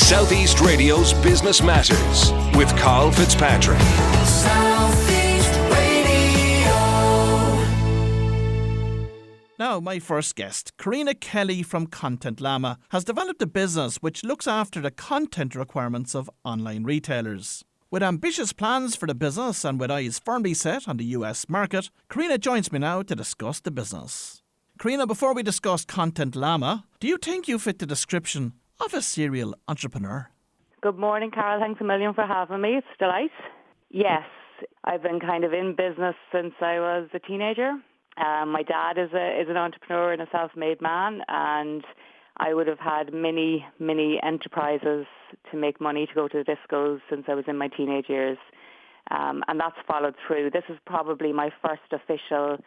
Southeast Radio's Business Matters with Carl Fitzpatrick. Southeast Radio. Now, my first guest, Karina Kelly from Content Llama, has developed a business which looks after the content requirements of online retailers. With ambitious plans for the business and with eyes firmly set on the US market, Karina joins me now to discuss the business. Karina, before we discuss Content Llama, do you think you fit the description of a serial entrepreneur? Good morning, Carol. Thanks a million for having me. It's a delight. Yes, I've been kind of in business since I was a teenager. My dad is an entrepreneur and a self-made man, and I would have had many enterprises to make money to go to the discos since I was in my teenage years. And that's followed through. This is probably my first official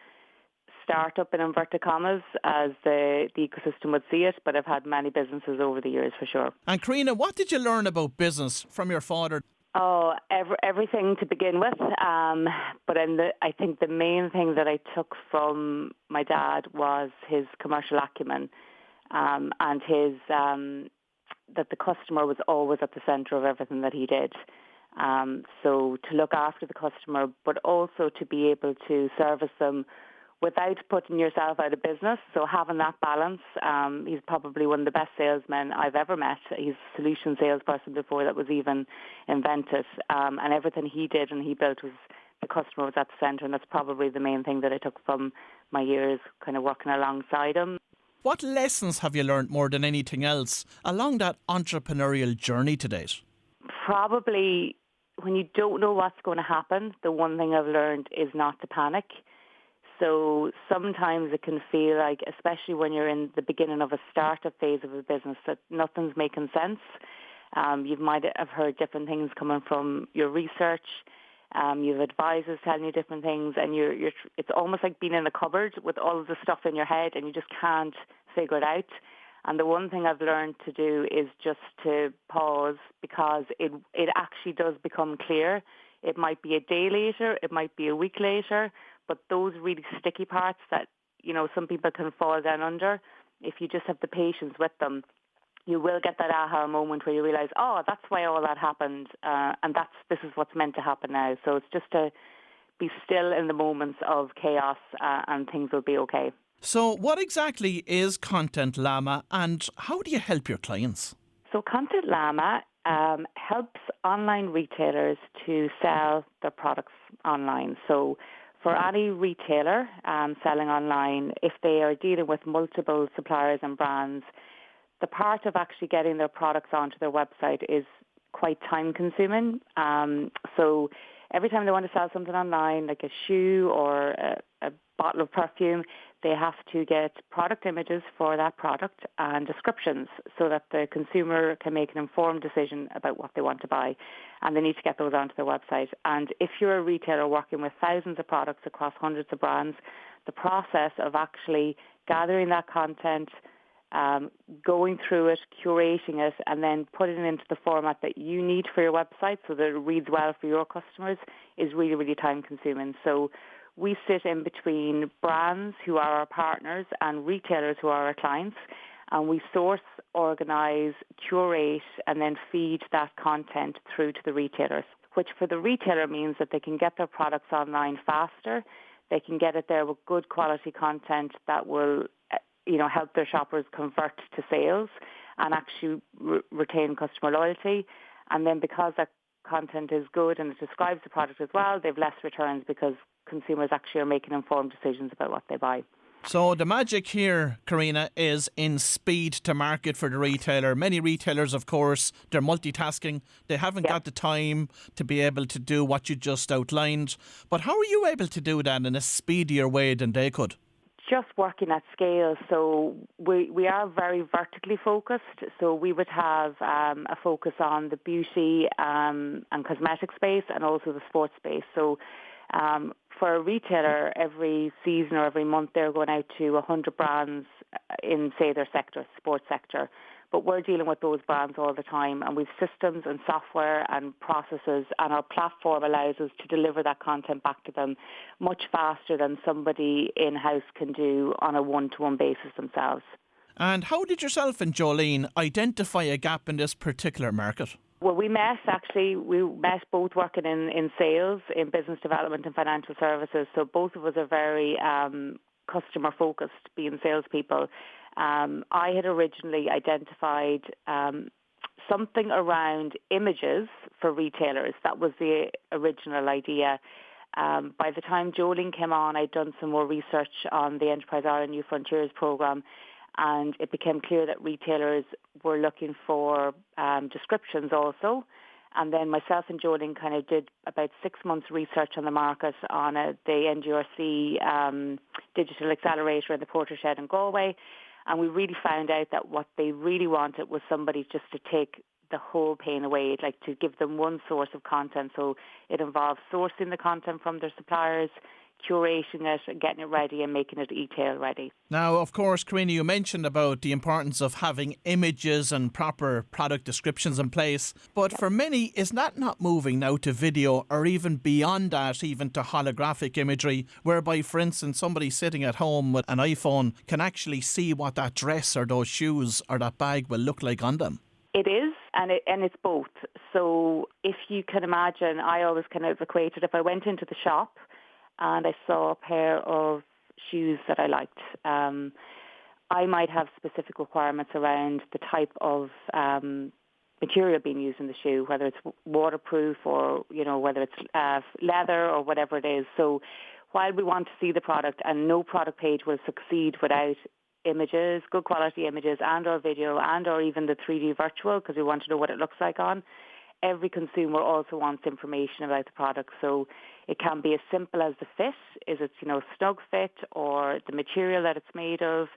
startup in inverted commas as the ecosystem would see it, but I've had many businesses over the years for sure. And Karina, what did you learn about business from your father? Oh, everything to begin with. But I think the main thing that I took from my dad was his commercial acumen. And his that the customer was always at the centre of everything that he did. So to look after the customer, but also to be able to service them without putting yourself out of business. So having that balance, he's probably one of the best salesmen I've ever met. He's a solution salesperson before that was even invented. And everything he did and he built was the customer was at the centre, and that's probably the main thing that I took from my years kind of working alongside him. What lessons have you learned more than anything else along that entrepreneurial journey to date? Probably when you don't know what's going to happen, the one thing I've learned is not to panic. So sometimes it can feel like, especially when you're in the beginning of a startup phase of a business, that nothing's making sense. You might have heard different things coming from your research. You have advisors telling you different things, and it's almost like being in a cupboard with all of the stuff in your head, and you just can't figure it out. And the one thing I've learned to do is just to pause, because it actually does become clear. It might be a day later, it might be a week later, but those really sticky parts that, some people can fall down under, if you just have the patience with them, you will get that aha moment where you realize, oh, that's why all that happened, and this is what's meant to happen now. So it's just to be still in the moments of chaos, and things will be okay. So what exactly is Content Llama, and how do you help your clients? So Content Llama helps online retailers to sell their products online. So for any retailer selling online, if they are dealing with multiple suppliers and brands, the part of actually getting their products onto their website is quite time-consuming. So every time they want to sell something online, like a shoe or a bottle of perfume, they have to get product images for that product and descriptions so that the consumer can make an informed decision about what they want to buy. And they need to get those onto their website. And if you're a retailer working with thousands of products across hundreds of brands, the process of actually gathering that content, going through it, curating it, and then putting it into the format that you need for your website so that it reads well for your customers is really, really time-consuming. So we sit in between brands who are our partners and retailers who are our clients, and we source, organise, curate, and then feed that content through to the retailers, which for the retailer means that they can get their products online faster, they can get it there with good quality content that will help their shoppers convert to sales and actually retain customer loyalty. And then because that content is good and it describes the product as well, they've less returns because consumers actually are making informed decisions about what they buy. So the magic here, Karina, is in speed to market for the retailer. Many retailers, of course, they're multitasking. They haven't got the time to be able to do what you just outlined. But how are you able to do that in a speedier way than they could? Just working at scale. So we are very vertically focused. So we would have a focus on the beauty and cosmetic space and also the sports space. So for a retailer, every season or every month, they're going out to 100 brands in, say, their sector, sports sector. But we're dealing with those brands all the time, and we've systems and software and processes, and our platform allows us to deliver that content back to them much faster than somebody in-house can do on a one-to-one basis themselves. And how did yourself and Jolene identify a gap in this particular market? Well, we met both working in sales, in business development and financial services. So both of us are very customer focused, being salespeople. I had originally identified something around images for retailers. That was the original idea. By the time Jolene came on, I'd done some more research on the Enterprise Ireland New Frontiers programme, and it became clear that retailers were looking for descriptions also. And then myself and Jolene kind of did about 6 months research on the market on the NGRC Digital Accelerator in the Portershed in Galway. And we really found out that what they really wanted was somebody just to take the whole pain away, like to give them one source of content. So it involves sourcing the content from their suppliers, curating it and getting it ready and making it e-tail ready. Now, of course, Karina, you mentioned about the importance of having images and proper product descriptions in place. But for many, is that not moving now to video or even beyond that, even to holographic imagery, whereby, for instance, somebody sitting at home with an iPhone can actually see what that dress or those shoes or that bag will look like on them? It is, and it's both. So if you can imagine, I always kind of equated, if I went into the shop and I saw a pair of shoes that I liked, I might have specific requirements around the type of material being used in the shoe, whether it's waterproof or, whether it's leather or whatever it is. So while we want to see the product, and no product page will succeed without images, good quality images and or video and or even the 3D virtual, because we want to know what it looks like on, every consumer also wants information about the product. So it can be as simple as the fit. Is it, snug fit, or the material that it's made of?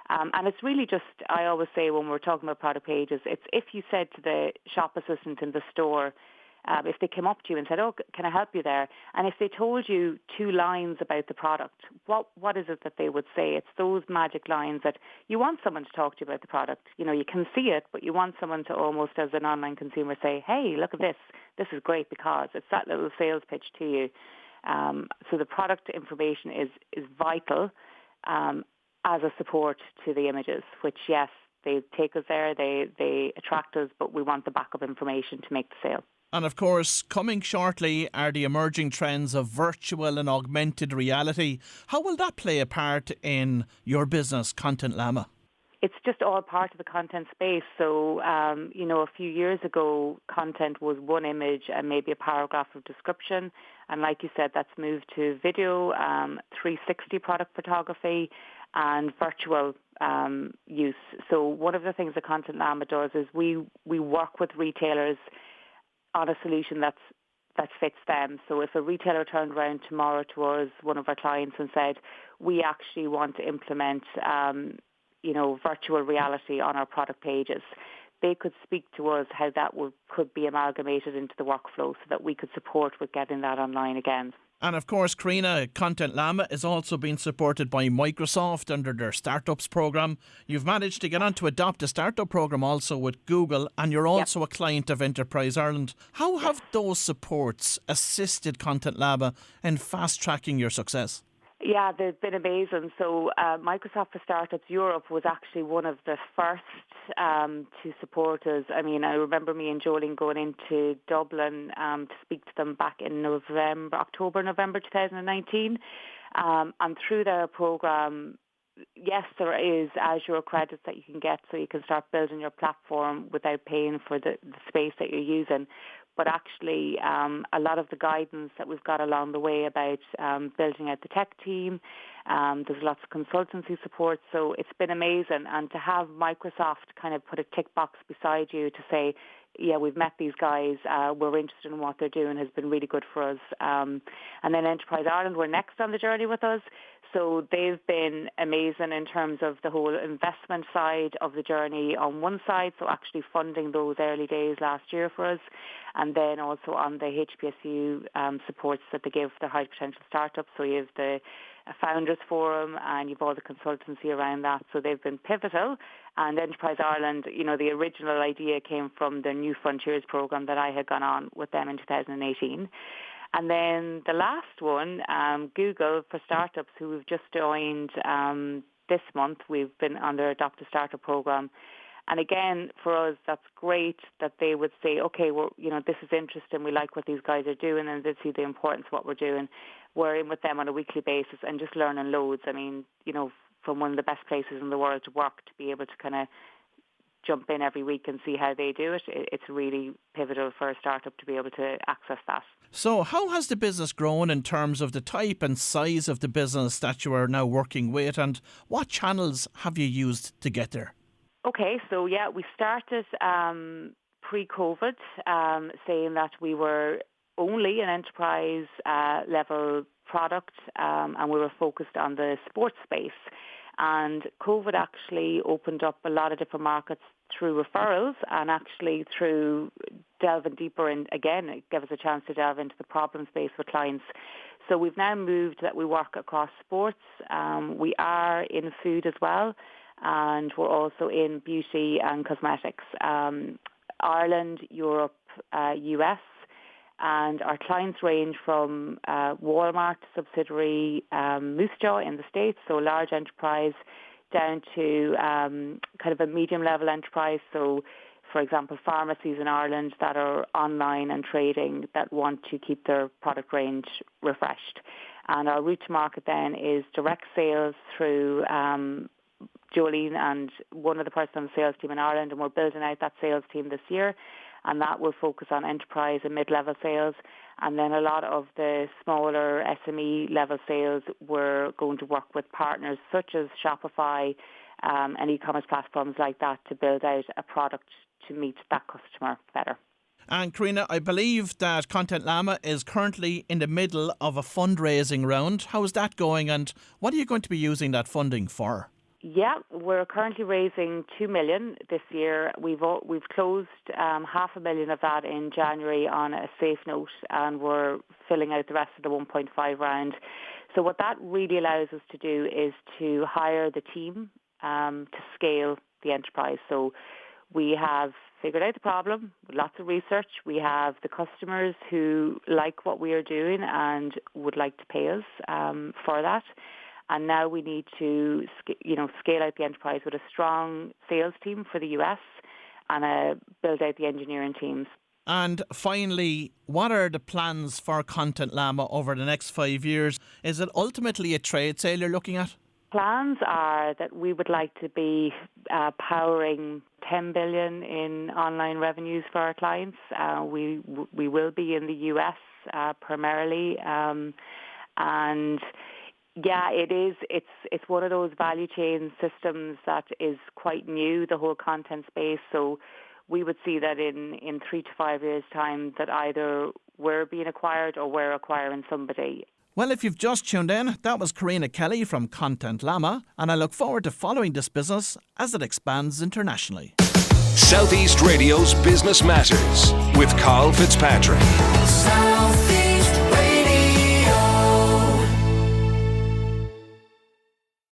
And it's really just, I always say when we're talking about product pages, it's if you said to the shop assistant in the store, if they came up to you and said, "Oh, can I help you there?" And if they told you 2 lines about the product, what is it that they would say? It's those magic lines that you want someone to talk to you about the product. You can see it, but you want someone to almost, as an online consumer, say, "Hey, look at this. This is great because," it's that little sales pitch to you. So the product information is vital as a support to the images, which, yes, they take us there, they attract us, but we want the backup information to make the sale. And of course, coming shortly are the emerging trends of virtual and augmented reality. How will that play a part in your business, Content Llama? It's just all part of the content space. So, a few years ago, content was one image and maybe a paragraph of description. And like you said, that's moved to video, 360 product photography, and virtual use. So one of the things that Content Llama does is we work with retailers on a solution that fits them. So if a retailer turned around tomorrow to us, one of our clients, and said, "We actually want to implement, virtual reality on our product pages," they could speak to us how that could be amalgamated into the workflow so that we could support with getting that online again. And of course, Karina, Content Llama is also being supported by Microsoft under their Startups programme. You've managed to get on to adopt a startup programme also with Google, and you're also a client of Enterprise Ireland. How have those supports assisted Content Llama in fast-tracking your success? Yeah, they've been amazing. So Microsoft for Startups Europe was actually one of the first to support us. I mean, I remember me and Jolene going into Dublin to speak to them back in October, November 2019. And through their program, yes, there is Azure credits that you can get so you can start building your platform without paying for the space that you're using. But actually, a lot of the guidance that we've got along the way about building out the tech team, there's lots of consultancy support. So it's been amazing. And to have Microsoft kind of put a tick box beside you to say, yeah, we've met these guys, we're interested in what they're doing, has been really good for us. And then Enterprise Ireland were next on the journey with us. So they've been amazing in terms of the whole investment side of the journey on one side, so actually funding those early days last year for us, and then also on the HPSU supports that they give their high potential startups. So you have the Founders Forum and you've all the consultancy around that. So they've been pivotal. And Enterprise Ireland, the original idea came from the New Frontiers program that I had gone on with them in 2018. And then the last one, Google for Startups, who we've just joined this month we've been under Adopt a Starter program. And again, for us, that's great that they would say, okay, well, this is interesting. We like what these guys are doing, and they see the importance of what we're doing. We're in with them on a weekly basis and just learning loads. I mean, from one of the best places in the world to work, to be able to kind of jump in every week and see how they do it, it's really pivotal for a startup to be able to access that. So how has the business grown in terms of the type and size of the business that you are now working with, and what channels have you used to get there? Okay, so yeah, we started pre-COVID saying that we were only an enterprise level product and we were focused on the sports space. And COVID actually opened up a lot of different markets through referrals and actually through delving deeper in, again, it gave us a chance to delve into the problem space with clients. So we've now moved that we work across sports. We are in food as well. And we're also in beauty and cosmetics, Ireland, Europe, US, and our clients range from Walmart subsidiary Moose Jaw in the States, so large enterprise, down to kind of a medium-level enterprise. So, for example, pharmacies in Ireland that are online and trading that want to keep their product range refreshed. And our route to market then is direct sales through Jolene and one of the persons on the sales team in Ireland, and we're building out that sales team this year, and that will focus on enterprise and mid-level sales. And then a lot of the smaller SME level sales, we're going to work with partners such as Shopify and e-commerce platforms like that to build out a product to meet that customer better. And Karina, I believe that Content Llama is currently in the middle of a fundraising round. How is that going, and what are you going to be using that funding for? Yeah, we're currently raising $2 million this year. We've closed $500,000 of that in January on a safe note, and we're filling out the rest of the 1.5 round. So what that really allows us to do is to hire the team to scale the enterprise. So we have figured out the problem, lots of research. We have the customers who like what we are doing and would like to pay us for that. And now we need to, scale out the enterprise with a strong sales team for the US and build out the engineering teams. And finally, what are the plans for Content Llama over the next 5 years? Is it ultimately a trade sale you're looking at? Plans are that we would like to be powering 10 billion in online revenues for our clients. We will be in the US primarily, and yeah, it is. It's one of those value chain systems that is quite new, the whole content space. So we would see that in 3 to 5 years' time that either we're being acquired or we're acquiring somebody. Well, if you've just tuned in, that was Karina Kelly from Content Llama, and I look forward to following this business as it expands internationally. Southeast Radio's Business Matters with Carl Fitzpatrick. South